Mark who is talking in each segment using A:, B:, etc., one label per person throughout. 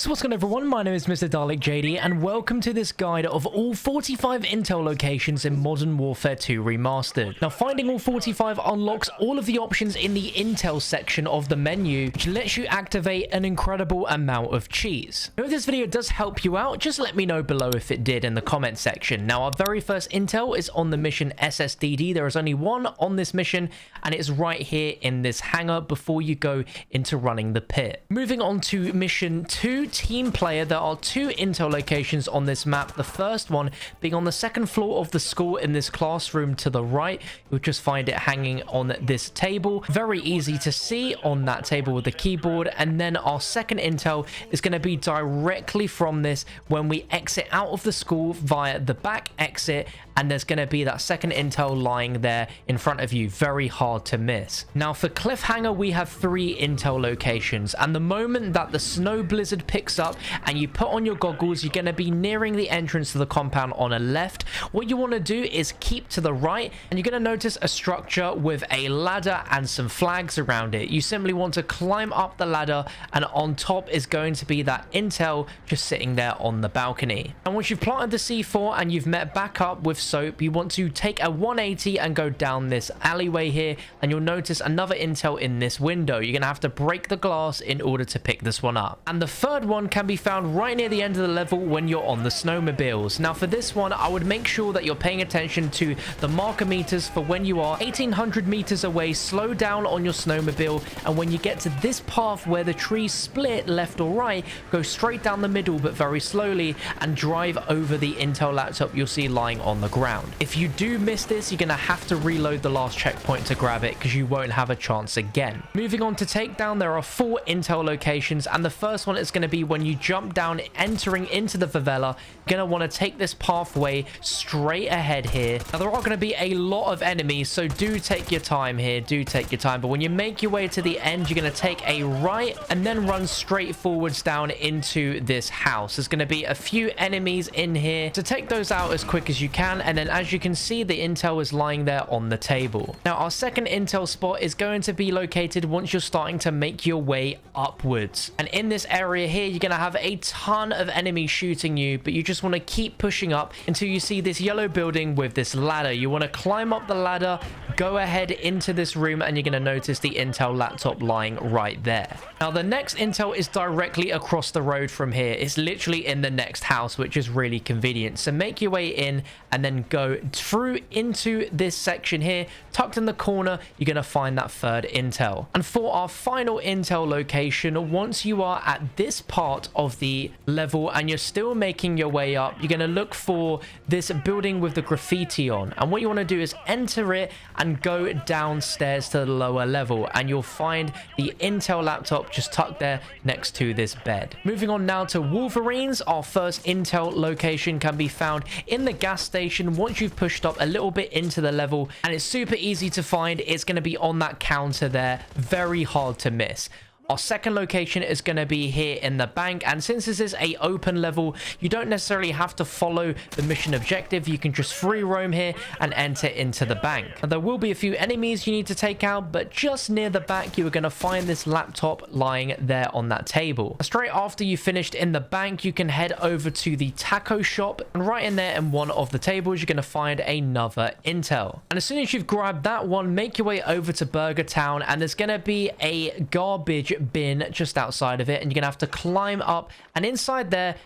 A: So what's going on everyone, my name is Mr. Dalek JD and welcome to this guide of all 45 intel locations in Modern Warfare 2 Remastered. Now finding all 45 unlocks all of the options in the intel section of the menu, which lets you activate an incredible amount of cheats. Now if this video does help you out, just let me know below if it did in the comment section. Now our very first intel is on the mission S.S.D. There is only one on this mission and it's right here in this hangar before you go into running the pit. Moving on to mission 2, team player, there are two intel locations on this map. The first one being on the second floor of the school in this classroom to the right. You'll just find it hanging on this table. Very easy to see on that table with the keyboard. And then our second intel is going to be directly from this when we exit out of the school via the back exit, and there's going to be that second intel lying there in front of you. Very hard to miss. Now for Cliffhanger, we have three intel locations, and the moment that the snow blizzard picks up and you put on your goggles, you're going to be nearing the entrance to the compound on a left. What you want to do is keep to the right, and you're going to notice a structure with a ladder and some flags around it. You simply want to climb up the ladder, and on top is going to be that intel just sitting there on the balcony. And once you've planted the C4 and you've met back up with soap, you want to take a 180 and go down this alleyway here, and you'll notice another intel in this window. You're going to have to break the glass in order to pick this one up. And the third one can be found right near the end of the level when you're on the snowmobiles. Now for this one, I would make sure that you're paying attention to the marker meters for when you are 1800 meters away. Slow down on your snowmobile, and when you get to this path where the trees split left or right, go straight down the middle but very slowly and drive over the intel laptop you'll see lying on the ground. If you do miss this, you're going to have to reload the last checkpoint to grab it because you won't have a chance again. Moving on to Takedown, there are four intel locations, and the first one is going to be when you jump down entering into the favela. You're going to want to take this pathway straight ahead here. Now there are going to be a lot of enemies, so do take your time here, but when you make your way to the end, you're going to take a right and then run straight forwards down into this house. There's going to be a few enemies in here, to take those out as quick as you can, and then as you can see, the intel is lying there on the table. Now our second intel spot is going to be located once you're starting to make your way upwards, and in this area here you're going to have a ton of enemies shooting you, but you just want to keep pushing up until you see this yellow building with this ladder. You want to climb up the ladder, go ahead into this room, and you're going to notice the intel laptop lying right there. Now the next intel is directly across the road from here. It's literally in the next house, which is really convenient. So make your way in and then go through into this section here. Tucked in the corner, you're going to find that third intel. And for our final intel location, once you are at this part of the level and you're still making your way up, you're going to look for this building with the graffiti on. And what you want to do is enter it and go downstairs to the lower level, and you'll find the intel laptop just tucked there next to this bed. Moving on now to Wolferines, our first intel location can be found in the gas station once you've pushed up a little bit into the level, and it's super easy to find. It's going to be on that counter there, very hard to miss. Our second location is going to be here in the bank, and since this is a open level, you don't necessarily have to follow the mission objective. You can just free roam here and enter into the bank. And there will be a few enemies you need to take out, but just near the back you are going to find this laptop lying there on that table. Straight after you finished in the bank, you can head over to the taco shop, and right in there in one of the tables you're going to find another intel. And as soon as you've grabbed that one, make your way over to Burger Town, and there's going to be a garbage bin just outside of it, and you're gonna have to climb up, and inside there,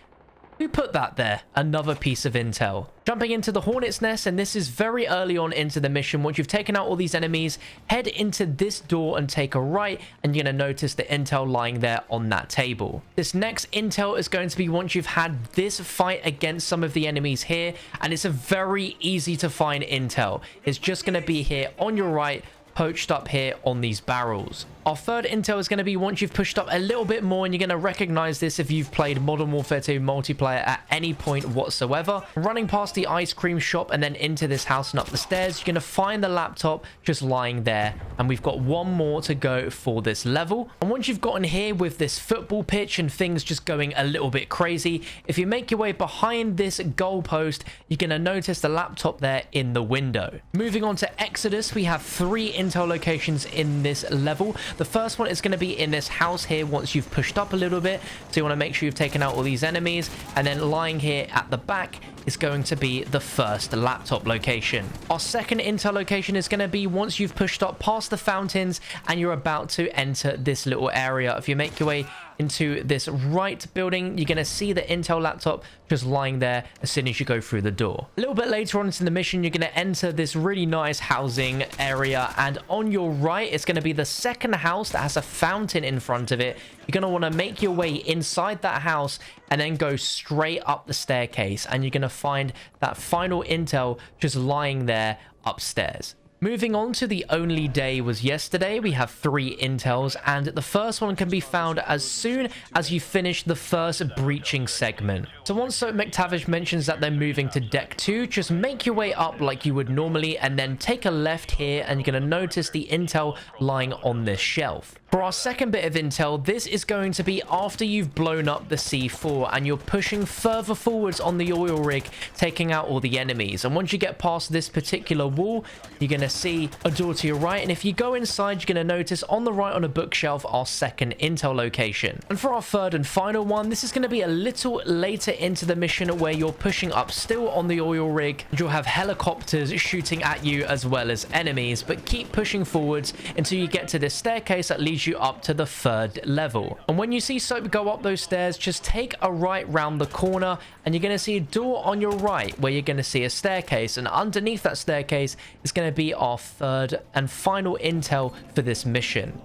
A: who put that there? Another piece of intel. Jumping into the Hornet's nest, and this is very early on into the mission. Once you've taken out all these enemies, head into this door and take a right, and you're going to notice the intel lying there on that table. This next intel is going to be once you've had this fight against some of the enemies here, and it's a very easy to find intel. It's just going to be here on your right, poached up here on these barrels. Our third intel is going to be once you've pushed up a little bit more, and you're going to recognize this if you've played Modern Warfare 2 multiplayer at any point whatsoever. Running past the ice cream shop and then into this house and up the stairs, you're going to find the laptop just lying there, and we've got one more to go for this level. And once you've gotten here with this football pitch and things just going a little bit crazy, if you make your way behind this goalpost, you're going to notice the laptop there in the window. Moving on to Exodus, we have three intel locations in this level. The first one is going to be in this house here once you've pushed up a little bit. So you want to make sure you've taken out all these enemies. And then lying here at the back is going to be the first laptop location. Our second intel location is going to be once you've pushed up past the fountains and you're about to enter this little area. If you make your way into this right building, you're going to see the intel laptop just lying there as soon as you go through the door. A little bit later on into the mission, you're going to enter this really nice housing area, and on your right it's going to be the second house that has a fountain in front of it. You're going to want to make your way inside that house and then go straight up the staircase, and you're going to find that final intel just lying there upstairs. Moving on to the only day was yesterday, we have 3 intels, and the first one can be found as soon as you finish the first breaching segment. So once Soap McTavish mentions that they're moving to deck 2, just make your way up like you would normally and then take a left here, and you're going to notice the intel lying on this shelf. For our second bit of intel, this is going to be after you've blown up the C4 and you're pushing further forwards on the oil rig, taking out all the enemies. And once you get past this particular wall, you're going to see a door to your right. And if you go inside, you're going to notice on the right on a bookshelf our second intel location. And for our third and final one, this is going to be a little later into the mission where you're pushing up still on the oil rig. And you'll have helicopters shooting at you as well as enemies, but keep pushing forwards until you get to this staircase that leads you up to the 3rd level. And when you see Soap go up those stairs, just take a right round the corner and you're going to see a door on your right where you're going to see a staircase, and underneath that staircase is going to be our 3rd and final intel for this mission.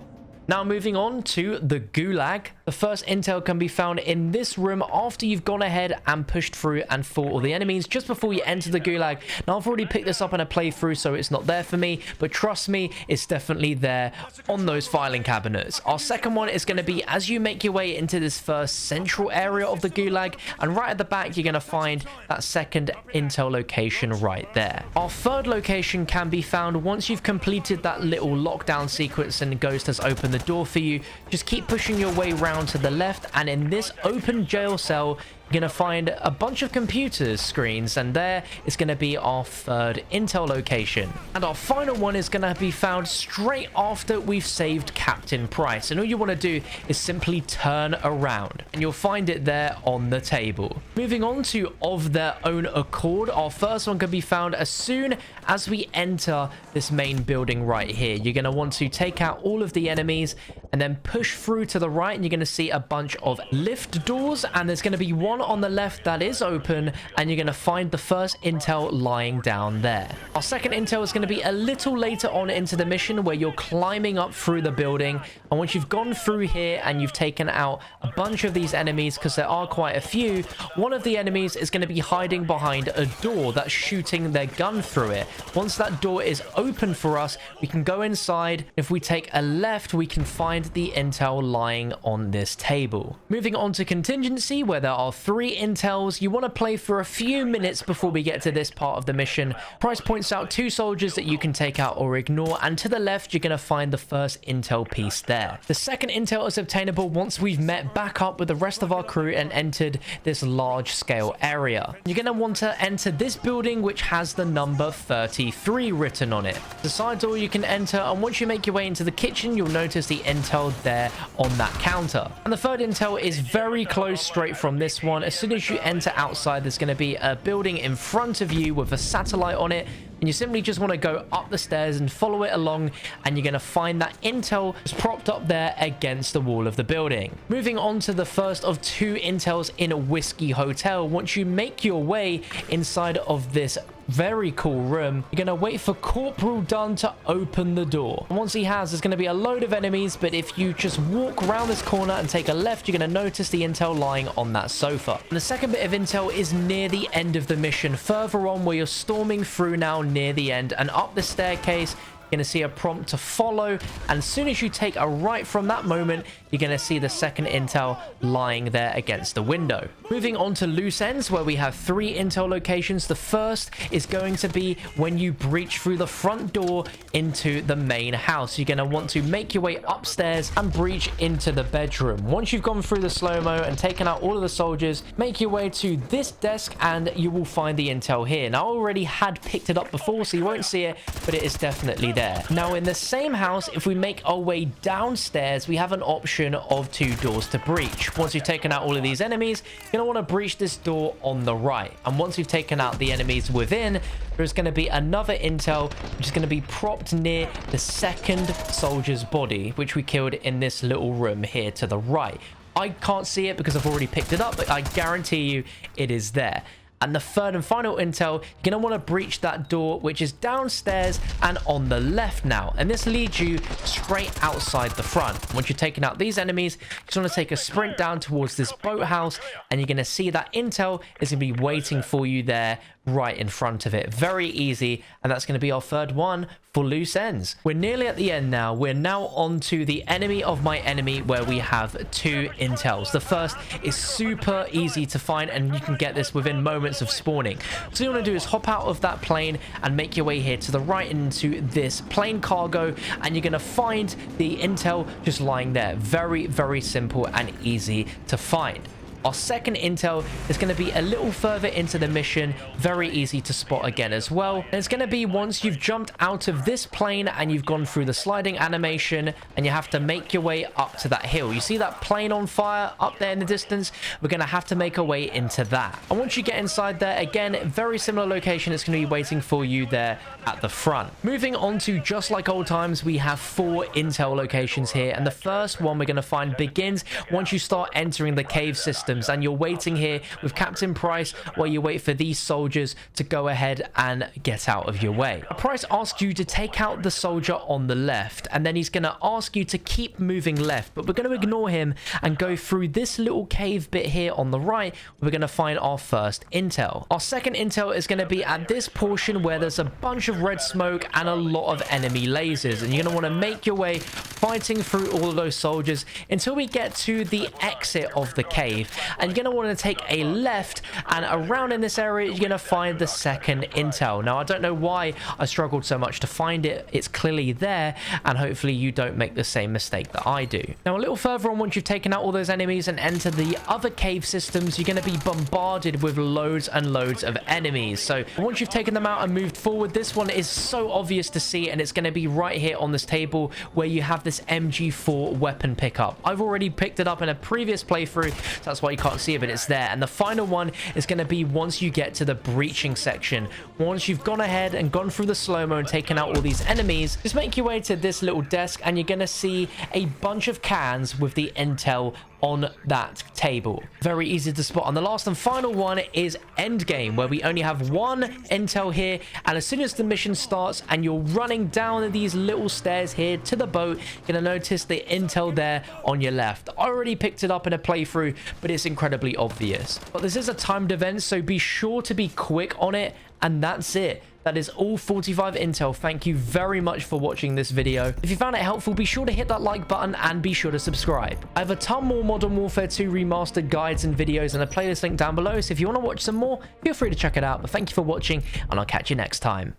A: Now moving on to the Gulag. The first intel can be found in this room after you've gone ahead and pushed through and fought all the enemies just before you enter the Gulag. Now I've already picked this up in a playthrough, so it's not there for me, but trust me, it's definitely there on those filing cabinets. Our second one is going to be as you make your way into this first central area of the Gulag, and right at the back you're going to find that second intel location right there. Our third location can be found once you've completed that little lockdown sequence and Ghost has opened the door for you. Just keep pushing your way round to the left, and in this open jail cell you're going to find a bunch of computers screens, and there is going to be our 3rd intel location. And our final one is going to be found straight after we've saved Captain Price, and all you want to do is simply turn around and you'll find it there on the table. Moving on to Of Their Own Accord, our first one can be found as soon as we enter this main building right here. You're going to want to take out all of the enemies and then push through to the right, and you're going to see a bunch of lift doors, and there's going to be one on the left that is open, and you're going to find the first intel lying down there. Our second intel is going to be a little later on into the mission where you're climbing up through the building, and once you've gone through here and you've taken out a bunch of these enemies, because there are quite a few, one of the enemies is going to be hiding behind a door that's shooting their gun through it. Once that door is open for us, we can go inside. If we take a left, we can find the intel lying on this table. Moving on to Contingency, where there are 3 intels. You want to play for a few minutes before we get to this part of the mission. Price points out 2 soldiers that you can take out or ignore, and to the left you're going to find the first intel piece there. The second intel is obtainable once we've met back up with the rest of our crew and entered this large scale area. You're going to want to enter this building which has the number 33 written on it. The side door you can enter, and once you make your way into the kitchen you'll notice the intel there on that counter. And the third intel is very close straight from this one. As soon as you enter outside, there's going to be a building in front of you with a satellite on it, and you simply just want to go up the stairs and follow it along, and you're going to find that intel is propped up there against the wall of the building. Moving on to the first of 2 intels in a Whiskey Hotel. Once you make your way inside of this very cool room, you're going to wait for Corporal Dunn to open the door. And once he has, there's going to be a load of enemies, but if you just walk around this corner and take a left, you're going to notice the intel lying on that sofa. And the second bit of intel is near the end of the mission, further on where you're storming through now near the end, and up the staircase you're going to see a prompt to follow, and as soon as you take a right from that moment, you're going to see the second intel lying there against the window. Moving on to loose ends, where we have 3 intel locations. The first is going to be when you breach through the front door into the main house. You're going to want to make your way upstairs and breach into the bedroom. Once you've gone through the slow-mo and taken out all of the soldiers, make your way to this desk and you will find the intel here. Now I already had picked it up before, so you won't see it, but it is definitely there. there. Now, in the same house, if we make our way downstairs, we have an option of 2 doors to breach. Once you've taken out all of these enemies, you're going to want to breach this door on the right. And once you've taken out the enemies within, there's going to be another intel, which is going to be propped near the second soldier's body, which we killed in this little room here to the right. I can't see it because I've already picked it up, but I guarantee you it is there. And the third and final intel, you're going to want to breach that door, which is downstairs and on the left now. And this leads you straight outside the front. Once you've taken out these enemies, you just want to take a sprint down towards this boathouse, and you're going to see that intel is going to be waiting for you there right in front of it. Very easy, and that's going to be our third one for loose ends. We're nearly at the end now. We're now on to the enemy of my enemy, where we have 2 intels. The first is super easy to find, and you can get this within moments of spawning. So you want to do is hop out of that plane and make your way here to the right into this plane cargo, and you're going to find the intel just lying there. Very, very simple and easy to find. Our second intel is going to be a little further into the mission, very easy to spot again as well. And it's going to be once you've jumped out of this plane and you've gone through the sliding animation, and you have to make your way up to that hill. You see that plane on fire up there in the distance? We're going to have to make our way into that. And once you get inside there, again, very similar location. It's going to be waiting for you there at the front. Moving on to just like old times, we have 4 intel locations here. And the first one we're going to find begins once you start entering the cave system. And you're waiting here with Captain Price while you wait for these soldiers to go ahead and get out of your way. Price asks you to take out the soldier on the left, and then he's going to ask you to keep moving left, but we're going to ignore him and go through this little cave bit here on the right. We're going to find our first intel. Our second intel is going to be at this portion where there's a bunch of red smoke and a lot of enemy lasers, and you're going to want to make your way fighting through all of those soldiers until we get to the exit of the cave. And you're going to want to take a left, and around in this area you're going to find the second intel. Now, I don't know why I struggled so much to find it. It's clearly there, and hopefully you don't make the same mistake that I do. Now, a little further on, once you've taken out all those enemies and enter the other cave systems, you're going to be bombarded with loads and loads of enemies. So once you've taken them out and moved forward, this one is so obvious to see, and it's going to be right here on this table where you have this MG4 weapon pickup. I've already picked it up in a previous playthrough, so that's why you can't see it, but it's there. And the final one is going to be once you get to the breaching section. Once you've gone ahead and gone through the slow-mo and taken out all these enemies, just make your way to this little desk, and you're going to see a bunch of cans with the intel on that table. Very easy to spot. And the last and final one is Endgame, where we only have 1 intel here, and as soon as the mission starts and you're running down these little stairs here to the boat, you're going to notice the intel there on your left. I already picked it up in a playthrough, but it's incredibly obvious. But this is a timed event, so be sure to be quick on it, and that's it. That is all 45 intel. Thank you very much for watching this video. If you found it helpful, be sure to hit that like button and be sure to subscribe. I have a ton more Modern Warfare 2 Remastered guides and videos and a playlist link down below, so if you want to watch some more, feel free to check it out. But thank you for watching, and I'll catch you next time.